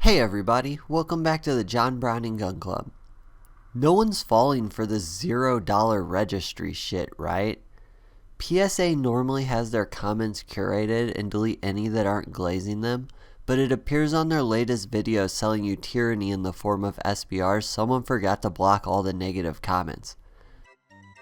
Hey everybody, welcome back to the John Browning Gun Club. No one's falling for this $0 registry shit, right? PSA normally has their comments curated and delete any that aren't glazing them, but it appears on their latest video selling you tyranny in the form of SBRs, someone forgot to block all the negative comments.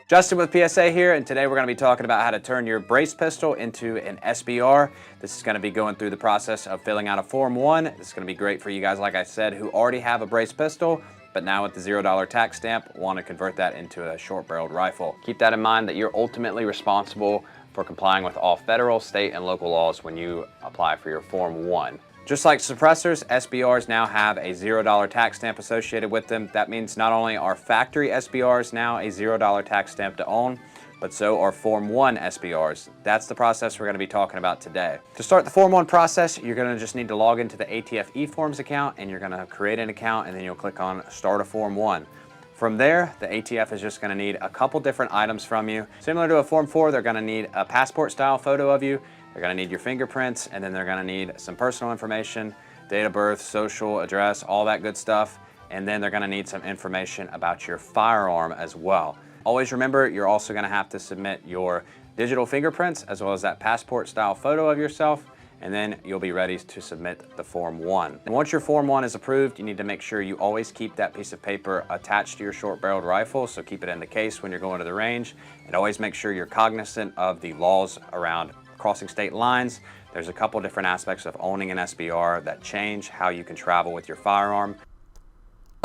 Justin with PSA here, and today we're going to be talking about how to turn your brace pistol into an SBR. This is going to be going through the process of filling out a Form 1. This is going to be great for you guys, like I said, who already have a brace pistol, but now with the $0 tax stamp, want to convert that into a short-barreled rifle. Keep that in mind that you're ultimately responsible for complying with all federal, state, and local laws when you apply for your Form 1. Just like suppressors, SBRs now have a $0 tax stamp associated with them. That means not only are factory SBRs now a $0 tax stamp to own, but so are Form 1 SBRs. That's the process we're going to be talking about today. To start the Form 1 process, you're going to just need to log into the ATF eForms account, and you're going to create an account, and then you'll click on Start a Form 1. From there, the ATF is just going to need a couple different items from you. Similar to a Form 4, they're going to need a passport-style photo of you. They're going to need your fingerprints, and then they're going to need some personal information, date of birth, social, address, all that good stuff. And then they're going to need some information about your firearm as well. Always remember, you're also going to have to submit your digital fingerprints as well as that passport-style photo of yourself, and then you'll be ready to submit the Form 1. And once your Form 1 is approved, you need to make sure you always keep that piece of paper attached to your short-barreled rifle, so keep it in the case when you're going to the range, and always make sure you're cognizant of the laws around crossing state lines. There's a couple different aspects of owning an SBR that change how you can travel with your firearm.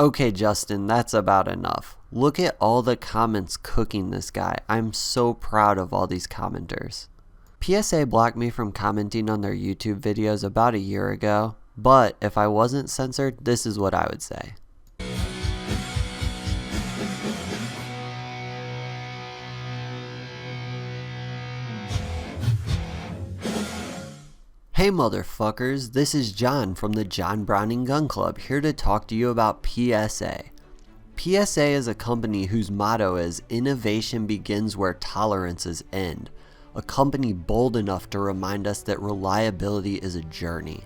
Okay Justin, that's about enough. Look at all the comments cooking this guy. I'm so proud of all these commenters. PSA blocked me from commenting on their YouTube videos about a year ago, but if I wasn't censored, this is what I would say. Hey motherfuckers, this is John from the John Browning Gun Club, here to talk to you about PSA. PSA is a company whose motto is "Innovation begins where tolerances end." A company bold enough to remind us that reliability is a journey.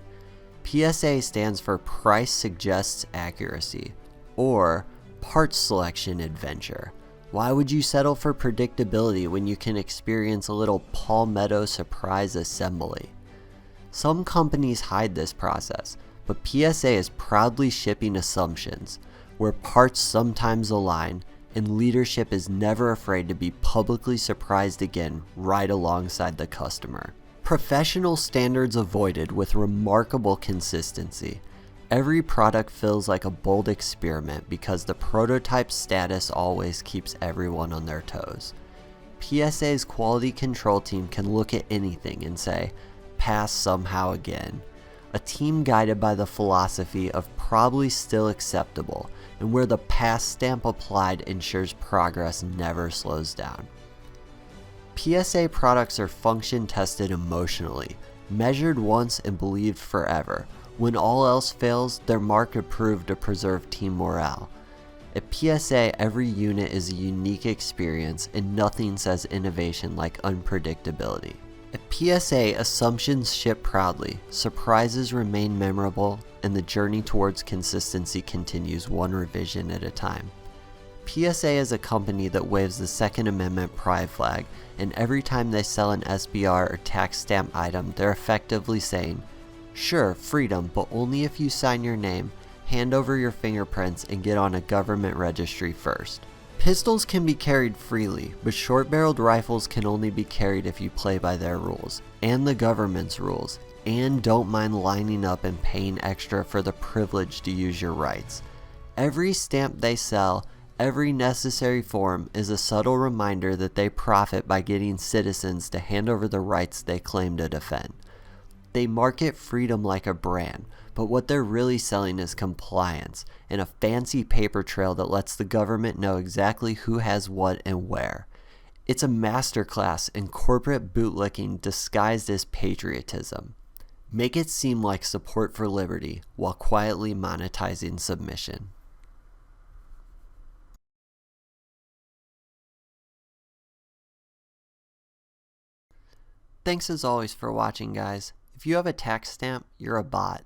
PSA stands for Price Suggests Accuracy, or Parts Selection Adventure. Why would you settle for predictability when you can experience a little Palmetto surprise assembly? Some companies hide this process, but PSA is proudly shipping assumptions, where parts sometimes align and leadership is never afraid to be publicly surprised again right alongside the customer. Professional standards avoided with remarkable consistency. Every product feels like a bold experiment because the prototype status always keeps everyone on their toes. PSA's quality control team can look at anything and say, "Pass somehow again." A team guided by the philosophy of probably still acceptable, and where the pass stamp applied ensures progress never slows down. PSA products are function tested emotionally, measured once and believed forever. When all else fails, they're mark approved to preserve team morale. At PSA, every unit is a unique experience, and nothing says innovation like unpredictability. At PSA, assumptions ship proudly, surprises remain memorable, and the journey towards consistency continues one revision at a time. PSA is a company that waves the Second Amendment pride flag, and every time they sell an SBR or tax stamp item, they're effectively saying, "Sure, freedom, but only if you sign your name, hand over your fingerprints, and get on a government registry first." Pistols can be carried freely, but short-barreled rifles can only be carried if you play by their rules, and the government's rules, and don't mind lining up and paying extra for the privilege to use your rights. Every stamp they sell, every necessary form, is a subtle reminder that they profit by getting citizens to hand over the rights they claim to defend. They market freedom like a brand, but what they're really selling is compliance and a fancy paper trail that lets the government know exactly who has what and where. It's a masterclass in corporate bootlicking disguised as patriotism. Make it seem like support for liberty while quietly monetizing submission. Thanks as always for watching, guys. If you have a tax stamp, you're a bot.